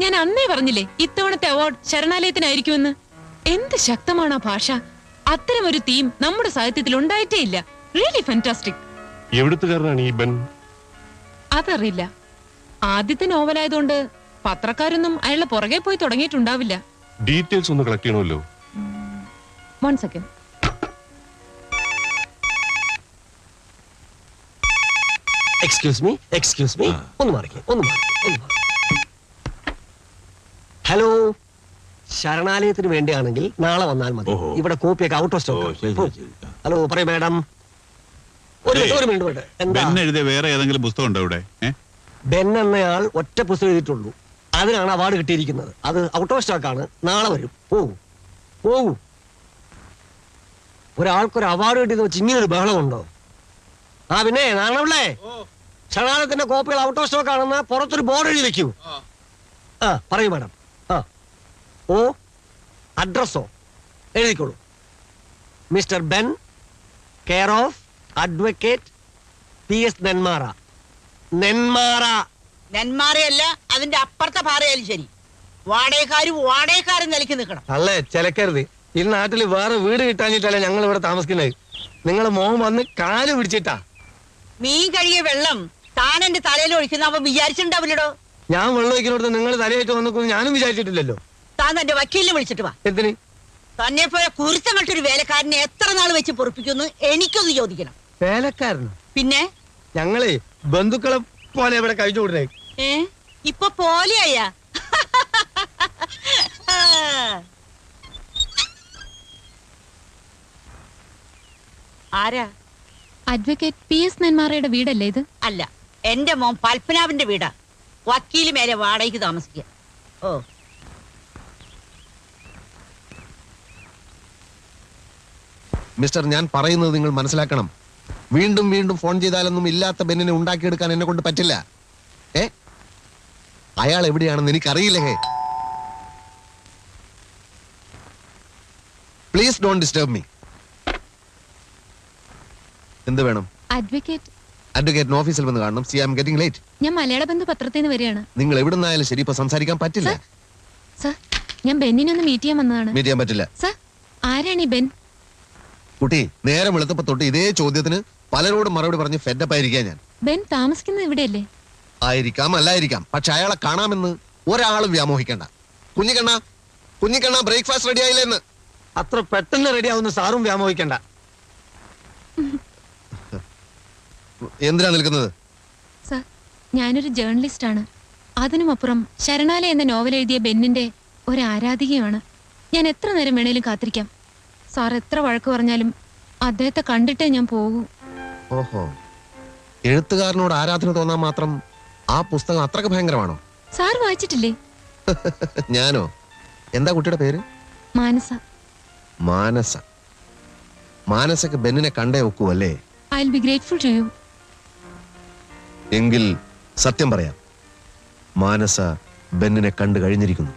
ഞാൻ അന്നേ പറഞ്ഞില്ലേ ഇത്തവണത്തെ അവാർഡ് ശരണാലയത്തിനായിരിക്കുമെന്ന്. എന്ത് ശക്തമാണ് ആ ഭാഷ. അത്തരം ഒരു തീം നമ്മുടെ സാഹിത്യത്തിൽ ഉണ്ടായിട്ടേ ഇല്ല. Really fantastic. എവിടുത്തുകാരനാണ് ഈ ബെൻ? അതറിയില്ല. ആദ്യത്തെ നോവലായതുകൊണ്ട് പത്രക്കാരൊന്നും അയാളുടെ പുറകെ പോയി തുടങ്ങിയിട്ടുണ്ടാവില്ല. ഡീറ്റെയിൽസ് ഒന്ന് കളക്ട് ചെയ്യണമല്ലോ. 1 സെക്കൻഡ്. എക്സ്ക്യൂസ് മീ ഒന്ന് മാറിക്കേ. ഹലോ, ശരണാലയത്തിന് വേണ്ടിയാണെങ്കിൽ നാളെ വന്നാൽ മതി. ഇവിടെ കോപ്പിയൊക്കെ ഔട്ട് ഓഫ് സ്റ്റോക്ക്. ഹലോ പറയൂ മാഡം. ഒരു മിനിറ്റ്. എഴുതിയ വേറെ ഏതെങ്കിലും പുസ്തകം ഉണ്ടോ ഇവിടെ? ബെൻ എന്നയാൾ ഒറ്റ പുസ്തകം എഴുതിയിട്ടുള്ളൂ. അതിനാണ് അവാർഡ് കിട്ടിയിരിക്കുന്നത്. അത് ഔട്ട് ഓഫ് സ്റ്റോക്ക് ആണ്. നാളെ വരും. പോകൂ. ഒരാൾക്കൊരു അവാർഡ് കിട്ടിയെന്ന് വെച്ച് ഇങ്ങനൊരു ബഹളമുണ്ടോ? പിന്നെ നാണവളേ, ശരണാലയത്തിന്റെ കോപ്പികൾ ഔട്ട് ഓഫ് സ്റ്റോക്ക് ആണെന്ന് പുറത്തൊരു ബോർഡ് എഴുതി വെക്കൂ. പറയൂ മാഡം. അഡ്രസ്സോ എഴുതിക്കോളൂ. Mister Ben, care of advocate PS Nenmara. നെന്മാറയല്ല, അതിന്റെ അപ്പുറത്തെ പാറയാലും ശരി. വാടകക്കാരും നിലയ്ക്ക് നിൽക്കണം. അല്ലേ ചിലക്കരുത്. ഈ നാട്ടിൽ വേറെ വീട് കിട്ടാഞ്ഞിട്ടല്ലേ ഞങ്ങൾ ഇവിടെ താമസിക്കുന്നത്. നിങ്ങൾ മോൻ വന്ന് കാല് പിടിച്ചിട്ടാ. മീൻ കഴുകിയ വെള്ളം താൻ എന്റെ തലയിൽ ഒഴിക്കുന്ന അവൻ വിചാരിച്ചിട്ടുണ്ടാവില്ലടോ. ഞാൻ വെള്ളം ഒഴിക്കുന്നിടത്ത് നിങ്ങൾ തലയായിട്ട് വന്നിക്കൊന്നും ഞാനും വിചാരിച്ചിട്ടില്ലല്ലോ. താൻ തന്റെ വക്കീലിനെ വിളിച്ചിട്ട് വാ. എന്തിന്? തന്നെ പോലെ കുരുത്തങ്ങട്ടൊരു വേലക്കാരനെ എത്ര നാൾ വെച്ച് പൊറപ്പിക്കുന്നു എനിക്കൊന്ന് ചോദിക്കണം. വേലക്കാരനോ? പിന്നെ ഞങ്ങളെ ബന്ധുക്കളെ പോലെ ഇവിടെ കഴിച്ചു കൊടുത്തേ. ഇപ്പൊ പോലെയായ ആരാ? അഡ്വക്കേറ്റ് PS നെന്മാറയുടെ വീടല്ലേ ഇത്? അല്ല, എന്റെ മോൻ പത്മനാഭന്റെ വീടാ. വക്കീല് മേലെ വാടകയ്ക്ക് താമസിക്കുക. മിസ്റ്റർ, ഞാൻ പറയുന്നത് നിങ്ങൾ മനസ്സിലാക്കണം. വീണ്ടും വീണ്ടും ഫോൺ ചെയ്താലൊന്നും ഇല്ലാത്ത ബെന്നിനെ ഉണ്ടാക്കിയെടുക്കാൻ എന്നെ കൊണ്ട് പറ്റില്ല. അയാൾ എവിടെയാണെന്ന് എനിക്കറിയില്ലേ. Please don't disturb me. എന്ത് വേണം? അഡ്വക്കേറ്റ് ഓഫീസിൽ വന്ന് കാണണം. See I am getting late. ഞാൻ മലയാള ബന്ധു പത്രത്തിൽ നിന്ന് വരികയാണ്. നിങ്ങൾ എവിടെ നിന്നായാലും ശരി, ഇപ്പൊ സംസാരിക്കാൻ പറ്റില്ല. സർ, ഞാൻ ബെന്നിനെ ഒന്ന് മീറ്റ് ചെയ്യാൻ വന്നതാണ്. മീറ്റ് ചെയ്യാൻ പറ്റില്ല. സർ, ആരാണ് ഈ ബെൻ? കുട്ടി, നേരം വെളുത്തപ്പോ തൊട്ട് ഇതേ ചോദ്യത്തിന് പലരോടും മറുപടി പറഞ്ഞ് ഫെഡപ്പ് ആയിരിക്കാം ഞാൻ. ബെൻ താമസിക്കുന്നത് ഇവിടെയല്ലേ? ആയിരിക്കാം, അല്ലായിരിക്കാം. പക്ഷെ അയാളെ കാണാമെന്ന് ഒരാളും വ്യാമോഹിക്കണ്ട. Kunhikkanna breakfast ready ആയില്ലെന്ന്. അത്ര പെട്ടെന്ന് റെഡി ആവുന്ന സാറും വ്യാമോഹിക്കണ്ട. എന്തിനാ നിൽക്കുന്നത്? സർ, ഞാനൊരു ജേർണലിസ്റ്റ് ആണ്. അതിനുമപ്പുറം ശരണാലയ എന്ന നോവൽ എഴുതിയ ബെന്നിന്റെ ഒരു ആരാധികയാണ്. ഞാൻ എത്ര നേരം വേണേലും കാത്തിരിക്കാം. സാർ എത്ര വഴക്ക് പറഞ്ഞാലും അദ്ദേഹത്തെ കണ്ടിട്ടേ ഞാൻ പോകൂ. ഓഹോ, എഴുത്തുകാരനോട് ആരാധന തോന്നാൻ മാത്രം ആ പുസ്തകം അത്രക്ക് ഭയങ്കരമാണോ? സാർ വായിച്ചിട്ടില്ലേ? ഞാനോ? എന്താ കുട്ടിയുടെ പേര്? മാനസക്ക് ബെന്നിനെ കണ്ടേ ഒക്കൂ അല്ലേ? I will be grateful to you. എങ്കിൽ സത്യം പറയാം, മാനസ ബെന്നിനെ കണ്ടു കഴിഞ്ഞിരിക്കുന്നു.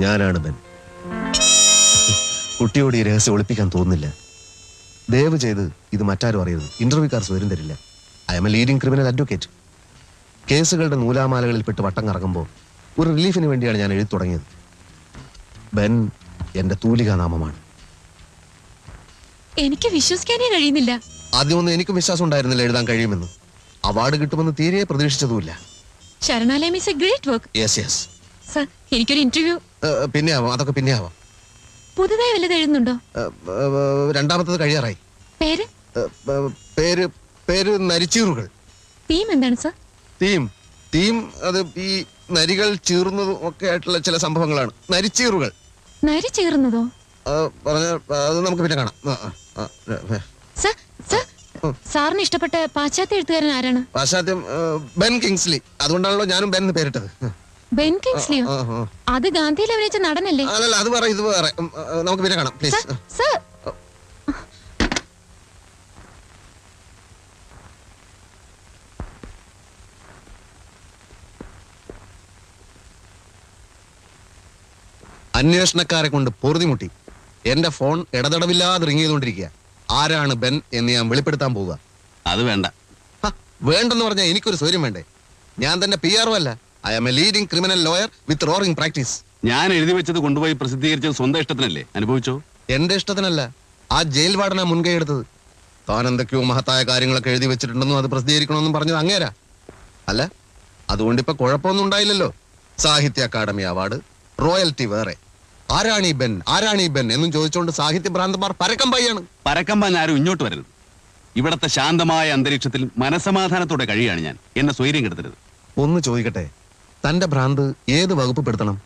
ഞാനാണ് ബെൻ. കുട്ടിയോട് ഈ രഹസ്യം ഒളിപ്പിക്കാൻ തോന്നുന്നില്ല. ദയവ് ചെയ്ത് ഇത് മറ്റാരും അറിയരുത്. ഇന്റർവ്യൂക്കാർ സ്വയം തരില്ല. I M A leading criminal advocate. കേസുകളുടെ നൂലാമാലകളിൽപ്പെട്ട് വട്ടം കറങ്ങുമ്പോൾ ഒരു റിലീഫിന് വേണ്ടിയാണ് ഞാൻ എഴുതി തുടങ്ങിയത്. ബെൻ എന്റെ തൂലികാനാമമാണ്. എനിക്ക് വിശ്വസിക്കാനേ കഴിയുന്നില്ല. ആദ്യമൊന്നും എനിക്കും വിശ്വാസം ഉണ്ടായിരുന്നില്ല എഴുതാൻ കഴിയുമെന്ന്. അവാർഡ് കിട്ടുമെന്ന് തീരെ പ്രതീക്ഷിച്ചതുമില്ല. Sharanalayam is a great work. Yes. Sir, എനിക്കൊരു ഇന്റർവ്യൂ. പിന്നെ ആവാം, അതൊക്കെ പിന്നെ ആവാം. പുതുതായി വല്ലത് എഴുതുന്നുണ്ടോ? രണ്ടാമത്തത് കഴിയാറായി. പേര്? പേര് നരിച്ചീറുകൾ. തീം എന്താണ് സർ? തീം അത് ഈ നരികൾ ചീറുന്നതും ഒക്കെ ആയിട്ടുള്ള ചില സംഭവങ്ങളാണ്. നരിച്ചീറുകൾ. നരി ചീറുന്നതോ? അത് നമുക്ക് പിന്നെ കാണാം. സാറിന് ഇഷ്ടപ്പെട്ട പാശ്ചാത്യ എഴുത്തുകാരൻ ആരാണ്? പാശ്ചാത്യം ബെൻ കിങ്സ്ലി. അതുകൊണ്ടാണല്ലോ ഞാനും ബെൻ എന്ന് പേരിട്ടത്. ബെൻ കിങ്സ്ലിയോ? അത് ഗാന്ധിയിൽ അഭിനയിച്ച നടനല്ലേ? അല്ലല്ല, അത് വേറെ, ഇത് വേറെ. നമുക്ക് പിന്നെ കാണാം പ്ലീസ്. സർ, അന്വേഷണക്കാരെ കൊണ്ട് പൊറുതിമുട്ടി എന്റെ ഫോൺ ഇടതടവില്ലാതെ റിങ് ചെയ്തുകൊണ്ടിരിക്കുക. ആരാണ് ബെൻ എന്ന് ഞാൻ വെളിപ്പെടുത്താൻ പോവുക. അത് വേണ്ട. വേണ്ടെന്ന് പറഞ്ഞാൽ എനിക്കൊരു സൗകര്യം വേണ്ടേ? ഞാൻ തന്നെ PR അല്ല, I am a leading criminal lawyer with roaring practice. ഞാൻ എഴുതി വെച്ചത് കൊണ്ടുപോയി പ്രസിദ്ധീകരിച്ചത് സ്വന്തം ഇഷ്ടത്തിനല്ലേ? അനുഭവിച്ചോ? എന്റെ ഇഷ്ടത്തിനല്ല, ആ ജയിൽ വാർഡനാ മുൻകൈ എടുത്തത്. താൻ എന്തൊക്കെയോ മഹത്തായ കാര്യങ്ങളൊക്കെ എഴുതി വെച്ചിട്ടുണ്ടെന്നും അത് പ്രസിദ്ധീകരിക്കണമെന്നും പറഞ്ഞത് അങ്ങേരാ. അല്ല, അതുകൊണ്ടിപ്പോ കുഴപ്പമൊന്നും ഉണ്ടായില്ലല്ലോ. സാഹിത്യ അക്കാദമി അവാർഡ്, റോയൽറ്റി വേറെ. ആരാണീ ബെൻ എന്നും ചോദിച്ചുകൊണ്ട് സാഹിത്യ ഭ്രാന്തന്മാർ പരക്കം പായാണ്. പരക്കം പാൻ ആരും ഇങ്ങോട്ട് വരരുത്. ഇവിടത്തെ ശാന്തമായ അന്തരീക്ഷത്തിൽ മനസമാധാനത്തോടെ കഴിയാണ് ഞാൻ. എന്നെ സ്വൈര്യം കെടുത്തരുത്. ഒന്ന് ചോദിക്കട്ടെ, തന്റെ ഭ്രാന്ത് ഏത് വകുപ്പ് പെടുത്തണം?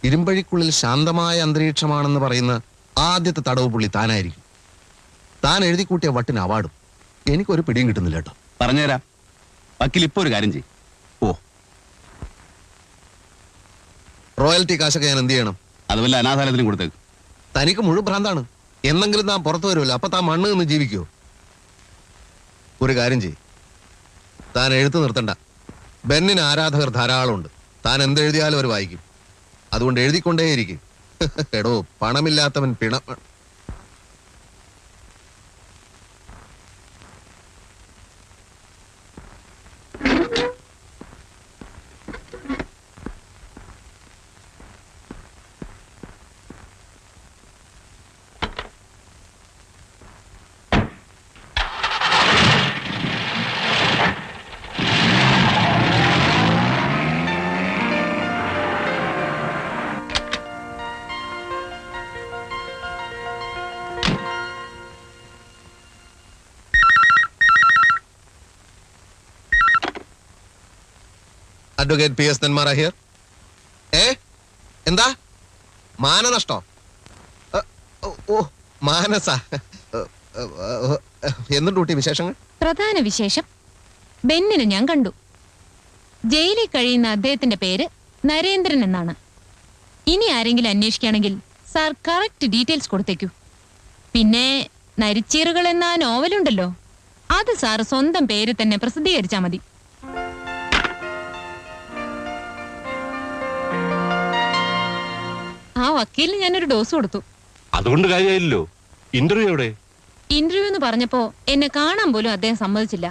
ഇരുമ്പഴിക്കുള്ളിൽ ശാന്തമായ അന്തരീക്ഷമാണെന്ന് പറയുന്ന ആദ്യത്തെ തടവ് പുള്ളി താനായിരിക്കും. താൻ എഴുതി കൂട്ടിയ വട്ടിന് അവാർഡും. എനിക്കൊരു പിടിയും കിട്ടുന്നില്ല കേട്ടോ. പറഞ്ഞുതരാം. വക്കീൽ ഇപ്പൊ ഒരു കാര്യം ചെയ്യും. ഓ, റോയൽറ്റി കാശൊക്കെ ഞാൻ എന്ത് ചെയ്യണം? അത് വല്ല അനാഥാലയത്തിനും കൊടുത്തേക്ക്. തനിക്ക് മുഴുവൻ ഭ്രാന്താണ്. എന്നെങ്കിലും താൻ പുറത്തു വരുമല്ലോ, അപ്പൊ താൻ മണ്ണ് നിന്ന് ജീവിക്കുവോ? ഒരു കാര്യം ചെയ്യും, താൻ എഴുത്ത് നിർത്തണ്ട. ബെന്നിന് ആരാധകർ ധാരാളമുണ്ട്. താൻ എന്തെഴുതിയാലും അവർ വായിക്കും. അതുകൊണ്ട് എഴുതിക്കൊണ്ടേയിരിക്കും. എടോ, പണമില്ലാത്തവൻ പിണ. Advocate P S Nenmara here. എന്താ മാനനഷ്ടോ? ഓ, മാനസ. എന്തുണ്ട് വിശേഷങ്ങൾ? പ്രധാന വിശേഷം, ബെന്നിനെ ഞാൻ കണ്ടു. ജയിലിൽ കഴിയുന്ന അദ്ദേഹത്തിന്റെ പേര് നരേന്ദ്രൻ എന്നാണ്. ഇനി ആരെങ്കിലും അന്വേഷിക്കുകയാണെങ്കിൽ സാർ കറക്റ്റ് ഡീറ്റെയിൽസ് കൊടുത്തേക്കൂ. പിന്നെ നരിച്ചീറുകൾ എന്ന നോവലുണ്ടല്ലോ, അത് സാർ സ്വന്തം പേര് തന്നെ പ്രസിദ്ധീകരിച്ചാൽ മതി. ആ വക്കീലിന് ഞാനൊരു ഡോസ് കൊടുത്തു. അതുകൊണ്ട് കാര്യമായില്ലോ. ഇന്റർവ്യൂ എവിടെ? ഇന്റർവ്യൂ എന്ന് പറഞ്ഞപ്പോ എന്നെ കാണാൻ പോലും അദ്ദേഹം സമ്മതിച്ചില്ല.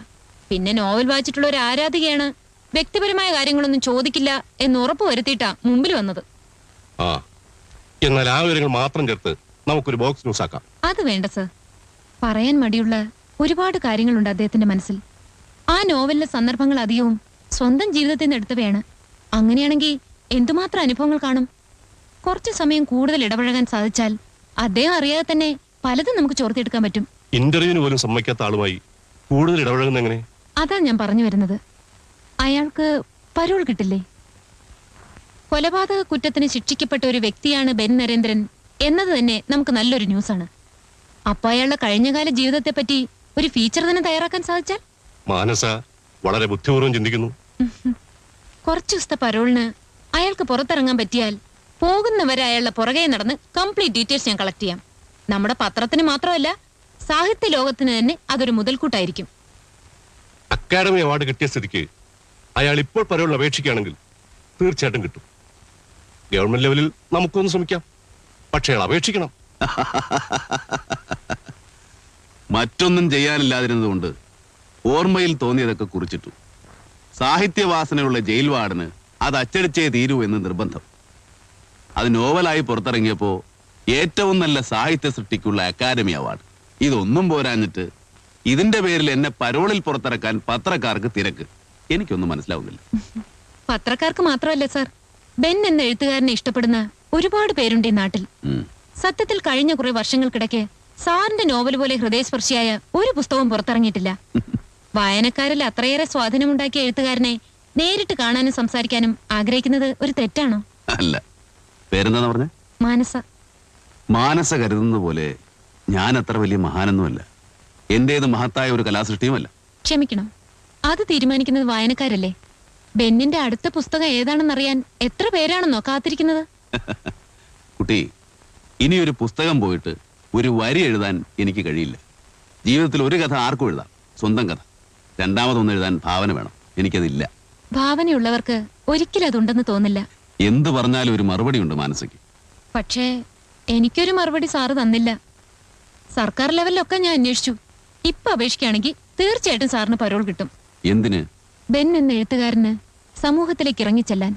പിന്നെ നോവൽ വായിച്ചിട്ടുള്ള ഒരു ആരാധികയാണ്, വ്യക്തിപരമായ കാര്യങ്ങളൊന്നും ചോദിക്കില്ല എന്ന് ഉറപ്പ് വരുത്തിയിട്ടാ മുമ്പിൽ വന്നത്. ആ, എന്നാൽ ആ വിവരങ്ങൾ മാത്രം ചേർത്ത് നമുക്കൊരു ബോക്സ് ന്യൂസ് ആക്കാം. അത് വേണ്ട സർ. പറയാൻ മടിയുള്ള ഒരുപാട് കാര്യങ്ങളുണ്ട് അദ്ദേഹത്തിന്റെ മനസ്സിൽ. ആ നോവലിലെ സന്ദർഭങ്ങൾ അധികവും സ്വന്തം ജീവിതത്തിൽ നിന്ന് എടുത്തവയാണ്. അങ്ങനെയാണെങ്കിൽ എന്തുമാത്രം അനുഭവങ്ങൾ കാണും. കുറച്ചു സമയം കൂടുതൽ ഇടപഴകാൻ സാധിച്ചാൽ അദ്ദേഹം അറിയാതെ തന്നെ പലതും നമുക്ക് ചോർത്തിയെടുക്കാൻ പറ്റും. ഇന്റർവ്യൂവിന് പോലും സമ്മതിക്കാത്ത ആളുമായി കൂടുതൽ ഇടപഴകുന്ന എങ്ങനെ? അതാ ഞാൻ പറഞ്ഞു വരുന്നത്. അയാൾക്ക് പരോൾ കിട്ടില്ലേ? കൊലപാതക കുറ്റത്തിന് ശിക്ഷിക്കപ്പെട്ട ഒരു വ്യക്തിയാണ് ബെൻ നരേന്ദ്രൻ എന്നത് തന്നെ നമുക്ക് നല്ലൊരു ന്യൂസാണ്. അപ്പൊ അയാളുടെ കഴിഞ്ഞകാല ജീവിതത്തെ പറ്റി ഒരു ഫീച്ചർ തന്നെ തയ്യാറാക്കാൻ സാധിച്ചാൽ? മാനസ വളരെ ബുദ്ധിപൂർവ്വം ചിന്തിക്കുന്നു. കുറച്ചു ദിവസത്തെ പരോളിന് അയാൾക്ക് പുറത്തിറങ്ങാൻ പറ്റിയാൽ പോകുന്നവരെ അയാളുടെ പുറകെ നടന്ന് കംപ്ലീറ്റ് ഡീറ്റെയിൽസ് ഞാൻ കളക്ട് ചെയ്യാം. നമ്മുടെ പത്രത്തിന് മാത്രമല്ല, സാഹിത്യ ലോകത്തിന് തന്നെ അതൊരു മുതൽക്കൂട്ടായിരിക്കും. അക്കാദമി അവാർഡ് കിട്ടിയ സ്ഥിതിക്ക് അയാൾ ഇപ്പോൾ പരോളിൽ അപേക്ഷിക്കുകയാണെങ്കിൽ തീർച്ചയായിട്ടും കിട്ടും. ഗവൺമെന്റ് ലെവലിൽ നമുക്കൊന്ന് ശ്രമിക്കാം. പക്ഷേ അയാൾ അപേക്ഷിക്കണം. മറ്റൊന്നും ചെയ്യാനില്ലാതിരുന്നതുകൊണ്ട് ഓർമ്മയിൽ തോന്നിയതൊക്കെ കുറിച്ചിട്ടു. സാഹിത്യവാസനയുള്ള ജയിൽ വാർഡന് അത് അച്ചടിച്ചേ തീരൂ എന്ന് നിർബന്ധം. അത് നോവലായി പുറത്തിറങ്ങിയപ്പോ ഏറ്റവും നല്ല സാഹിത്യ സൃഷ്ടിക്കുള്ള അക്കാദമി അവാർഡ്. ഇതൊന്നും പോരാഞ്ഞിട്ട് ഇതിന്റെ പേരിൽ എന്നെ പരോളിൽ പുറത്തിറക്കാൻ പത്രക്കാർക്ക് തിരക്ക്. എനിക്കൊന്നും മനസ്സിലാവുന്നില്ല. പത്രക്കാർക്ക് മാത്രമല്ല സർ, ബെൻ എന്ന എഴുത്തുകാരനെ ഇഷ്ടപ്പെടുന്ന ഒരുപാട് പേരുണ്ട് ഈ നാട്ടിൽ. സത്യത്തിൽ കഴിഞ്ഞ കുറെ വർഷങ്ങൾക്കിടയ്ക്ക് സാറിന്റെ നോവൽ പോലെ ഹൃദയസ്പർശിയായ ഒരു പുസ്തകവും പുറത്തിറങ്ങിയിട്ടില്ല. വായനക്കാരിൽ അത്രയേറെ സ്വാധീനമുണ്ടാക്കിയ എഴുത്തുകാരനെ നേരിട്ട് കാണാനും സംസാരിക്കാനും ആഗ്രഹിക്കുന്നത് ഒരു തെറ്റാണോ? അല്ല. പേരെന്താന്ന് പറഞ്ഞ? മാനസ. മാനസ കരുതുന്നത് പോലെ ഞാൻ അത്ര വലിയ മഹാനൊന്നുമല്ല. എന്റേത് മഹത്തായ ഒരു കലാസൃഷ്ടിയുമല്ല. ക്ഷമിക്കണം, അത് തീരുമാനിക്കുന്നത് വായനക്കാരല്ലേ. ബെന്നിന്റെ അടുത്ത പുസ്തകം ഏതാണെന്നറിയാൻ എത്ര പേരാണെന്നോ കാത്തിരിക്കുന്നത്. കുട്ടി, ഇനിയൊരു പുസ്തകം പോയിട്ട് ഒരു വരി എഴുതാൻ എനിക്ക് കഴിയില്ല. ജീവിതത്തിൽ ഒരു കഥ ആർക്കും എഴുതാം, സ്വന്തം കഥ. രണ്ടാമതൊന്നും എഴുതാൻ ഭാവന വേണം. എനിക്കതില്ല. ഭാവനയുള്ളവർക്ക് ഒരിക്കലും അതുണ്ടെന്ന് തോന്നില്ല. എന്ത് പറഞ്ഞാലും ഒരു മറുപടി ഉണ്ട് മാനസയ്ക്ക്. പക്ഷേ എനിക്കൊരു മറുപടി സാറ് തന്നില്ല. സർക്കാർ ലെവലിലൊക്കെ ഞാൻ അന്വേഷിച്ചു. ഇപ്പൊ അപേക്ഷിക്കുകയാണെങ്കിൽ തീർച്ചയായിട്ടും സാറിന് പരോൾ കിട്ടും. എന്തിന്? ബെൻ എന്ന എഴുത്തുകാരന് സമൂഹത്തിലേക്ക് ഇറങ്ങിച്ചെല്ലാൻ,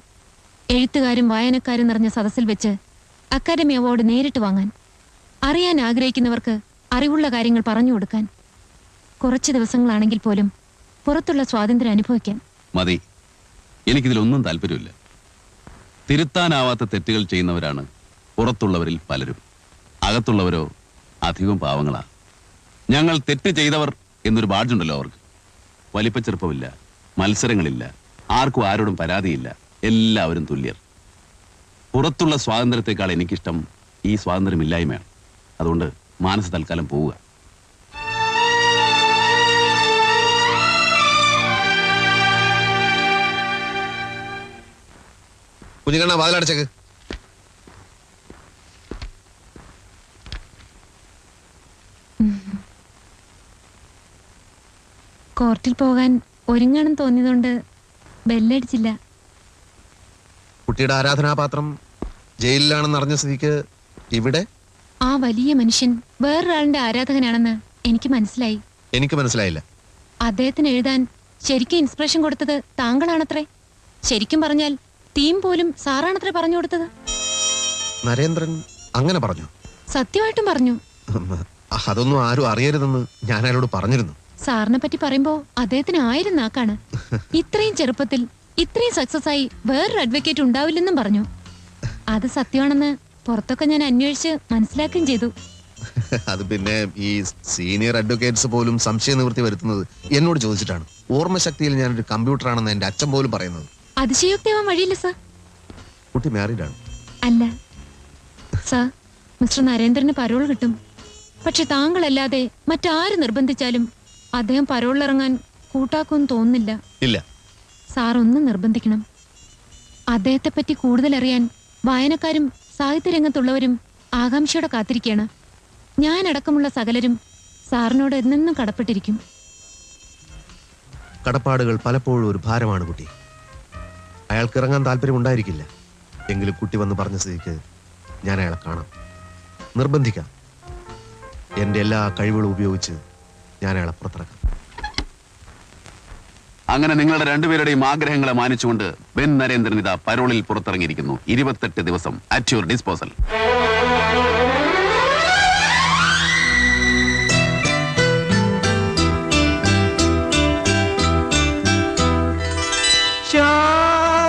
എഴുത്തുകാരും വായനക്കാരും നിറഞ്ഞ സദസ്സിൽ വെച്ച് അക്കാദമി അവാർഡ് നേരിട്ട് വാങ്ങാൻ, അറിയാൻ ആഗ്രഹിക്കുന്നവർക്ക് അറിവുള്ള കാര്യങ്ങൾ പറഞ്ഞു കൊടുക്കാൻ, കുറച്ച് ദിവസങ്ങളാണെങ്കിൽ പോലും പുറത്തുള്ള സ്വാതന്ത്ര്യം അനുഭവിക്കാൻ. മതി, എനിക്കിതിലൊന്നും താല്പര്യമില്ല. തിരുത്താനാവാത്ത തെറ്റുകൾ ചെയ്യുന്നവരാണ് പുറത്തുള്ളവരിൽ പലരും. അകത്തുള്ളവരോ അധികം പാവങ്ങളാ. ഞങ്ങൾ തെറ്റ് ചെയ്തവർ എന്നൊരു ബാഡ്ജുണ്ടല്ലോ അവർക്ക്. വലിപ്പച്ചെറുപ്പമില്ല, മത്സരങ്ങളില്ല, ആർക്കും ആരോടും പരാതിയില്ല, എല്ലാവരും തുല്യർ. പുറത്തുള്ള സ്വാതന്ത്ര്യത്തെക്കാൾ എനിക്കിഷ്ടം ഈ സ്വാതന്ത്ര്യമില്ലായ്മയാണ്. അതുകൊണ്ട് മാനസ തൽക്കാലം പോവുക. കുഞ്ഞുകണ്ണ വാതിലടച്ചേക്ക്. കോർട്ടിൽ പോകാൻ ഒരുങ്ങണം തോന്നിയതുകൊണ്ട് ബെല്ലടിച്ചില്ല. കുട്ടിയുടെ ആരാധനാപാത്രം ജയിലിലാണെന്ന് അറിഞ്ഞ സ്ഥിതിക്ക് ഇവിടെ ആ വലിയ മനുഷ്യൻ വേറൊരാളിന്റെ ആരാധകനാണെന്ന് എനിക്ക് മനസ്സിലായി. എനിക്ക് മനസ്സിലായില്ല. അദ്ദേഹത്തിന് എഴുതാൻ ശരിക്കും ഇൻസ്പിറേഷൻ കൊടുത്തത് താങ്കളാണത്രേ. ശരിക്കും പറഞ്ഞാൽ തീം പോലും സാറാണത്രേ പറഞ്ഞു കൊടുത്തത്. നരേന്ദ്രൻ അങ്ങനെ പറഞ്ഞു? സത്യമായിട്ടും പറഞ്ഞു. അതൊന്നും ആരും അറിയരുതെന്ന് ഞാൻ അയാളോട് പറഞ്ഞിരുന്നു. സാറിനെ പറ്റി പറയുമ്പോ അദ്ദേഹത്തിന് 1000 നാക്കാണ്. ഇത്രയും ചെറുപ്പത്തിൽ ഇത്രയും സക്സസ് ആയി വേറൊരു അഡ്വക്കേറ്റ് ഉണ്ടാവില്ലെന്നും പറഞ്ഞു. അത് സത്യമാണെന്ന് പുറത്തൊക്കെ ഞാൻ അന്വേഷിച്ച് മനസ്സിലാക്കുകയും ചെയ്തു. അത് പിന്നെ ഈ സീനിയർ അഡ്വക്കേറ്റ്സ് പോലും സംശയ നിവൃത്തി വരുത്തുന്നത് എന്നോട് ചോദിച്ചിട്ടാണ്. ഓർമ്മശക്തിയിൽ ഞാനൊരു കമ്പ്യൂട്ടറാണെന്ന് എന്റെ അച്ഛൻ പോലും പറയുന്നത്. അതിശയോക്തിയാവാൻ വഴിയില്ല സർ. കുട്ടി മാരീഡാണ്? അല്ല സർ, മിസ്റ്റർ നരേന്ദ്രന് പരോൾ കിട്ടും. പക്ഷെ താങ്കളല്ലാതെ മറ്റാര് നിർബന്ധിച്ചാലും അദ്ദേഹം പരോളിലിറങ്ങാൻ കൂട്ടാക്കുമെന്ന് തോന്നുന്നില്ല. ഇല്ല. സാർ ഒന്ന് നിർബന്ധിക്കണം. അദ്ദേഹത്തെ പറ്റി കൂടുതൽ അറിയാൻ വായനക്കാരും സാഹിത്യരംഗത്തുള്ളവരും ആകാംക്ഷയോടെ കാത്തിരിക്കുകയാണ്. ഞാനടക്കമുള്ള സകലരും സാറിനോട് എന്നെന്നും കടപ്പെട്ടിരിക്കും. കടപ്പാടുകൾ പലപ്പോഴും ഒരു ഭാരമാണ് കുട്ടി. അയാൾക്ക് ഇറങ്ങാൻ താല്പര്യമുണ്ടായിരിക്കില്ല. എങ്കിലും കുട്ടി വന്ന് പറഞ്ഞ സ്ഥിതിക്ക് ഞാൻ അയാളെ കാണാം, നിർബന്ധിക്കാം. എന്റെ എല്ലാ കഴിവുകളും ഉപയോഗിച്ച് ഞാൻ അയാളെ പുറത്തിറക്കാം. അങ്ങനെ നിങ്ങളുടെ രണ്ടുപേരുടെയും ആഗ്രഹങ്ങളെ മാനിച്ചുകൊണ്ട് ബെൻ നരേന്ദ്രൻ ഇതാ പരോളിൽ പുറത്തിറങ്ങിയിരിക്കുന്നു. 28 ദിവസം അറ്റ് യുവർ ഡിസ്പോസൽ.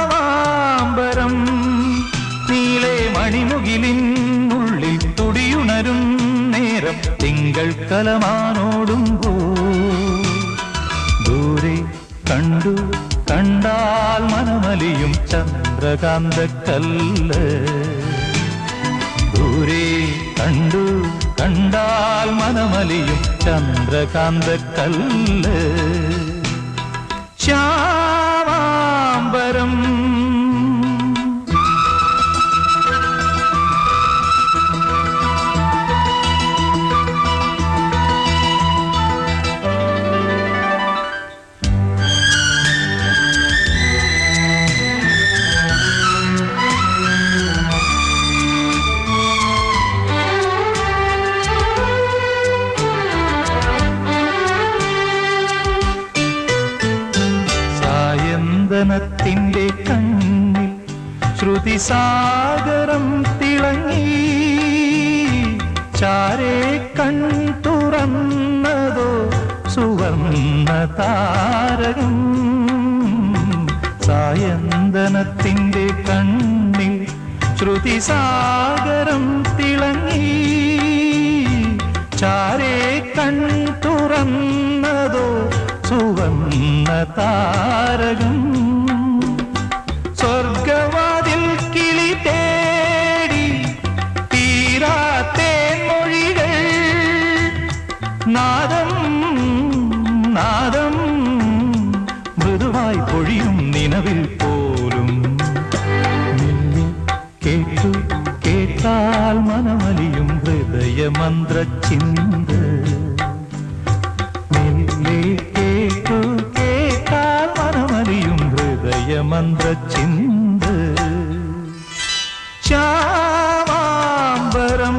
ശ്യാമാംബരം നീളെ മണിമുകിലിനുള്ളിൽ തുടിയുണരും നേരം തിങ്കൾ കലമാനോടുമ്പോ ദൂരെ കണ്ടു കണ്ടാൽ മനമലിയും ചന്ദ്രകാന്തക്കല്ല്. ദൂരെ കണ്ടു കണ്ടാൽ മനമലിയും ചന്ദ്രകാന്തക്കല്ല്. ശ്യാമാംബരം ത്തിന്റെ കണ്ണിൽ ശ്രുതിസാഗരം തിളങ്ങി. ചാരേ കൺ തുറന്നതോ സുവർണ്ണ താരകം. സായന്തനത്തിന്റെ കണ്ണിൽ ശ്രുതിസാഗരം തിളങ്ങി. ചാരേ കൺ തുറന്നതോ സുവർണ്ണ താരകം. സ്വർഗവാതിൽ കിളി തേടി തീരാത്തേൻ മൊഴികൾ. നാദം നാദം മൃദുവായി പൊഴിയും നിലവിൽ പോലും. മെല്ലെ കേട്ടു കേട്ടാൽ മനമലിയും ഹൃദയമന്ത്രച്ചിന്ത്. മെല്ലെ കേട്ടു കേട്ടാൽ മനമലിയും ഹൃദയമന്ത്രച്ചിന്ത്. ശ്യാമാംബരം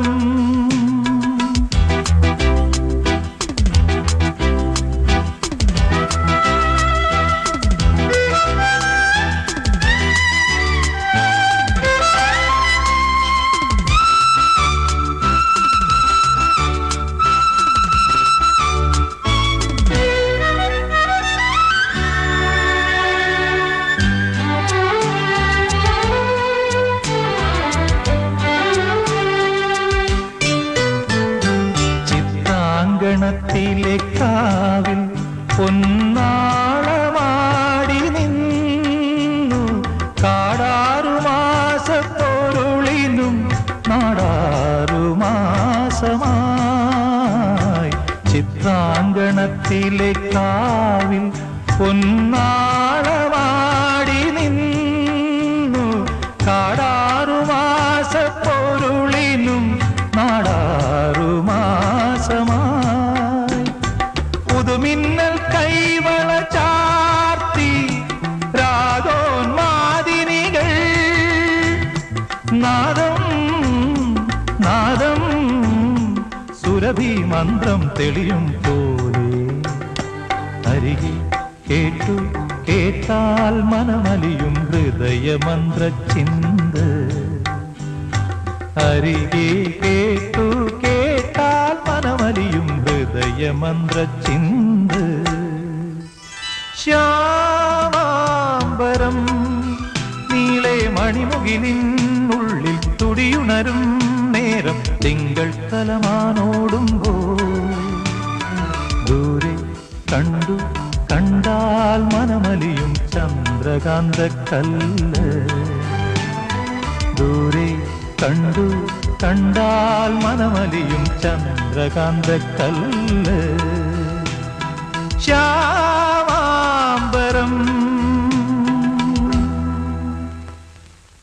മനസ്സിലെ കാവിൽ പൊന്നാളമാടി നിന്നു കാടാറുമാസ പൊരുളിനും നാടാറുമാസമായി പുതുമിന്നൽ കൈവള ചാർത്തി രാഗോന്മാദിനികൾ നാദം നാദം സുരഭി മന്ത്രം തെളിയും പോലെ അരികെ കേട്ടു കേട്ടാൽ മനമലിയും ഹൃദയമന്ത്ര ചിന്ത അരികെ കേട്ടു കേട്ടാൽ മനമലിയും ഹൃദയമന്ത്ര ചിന്ത ശ്യാമാംബരം നീളെ മണിമുകിലിനുള്ളിൽ തുടിയുണരും നേരം തിങ്കൾ തലമാനോടുമ്പോ ദൂരെ കണ്ടു കണ്ടാൽ മനമലിയും ചന്ദ്രകാന്ത കല്ല് ദൂരെ കണ്ടു കണ്ടാൽ മനമലിയും ചന്ദ്രകാന്ത കല്ല്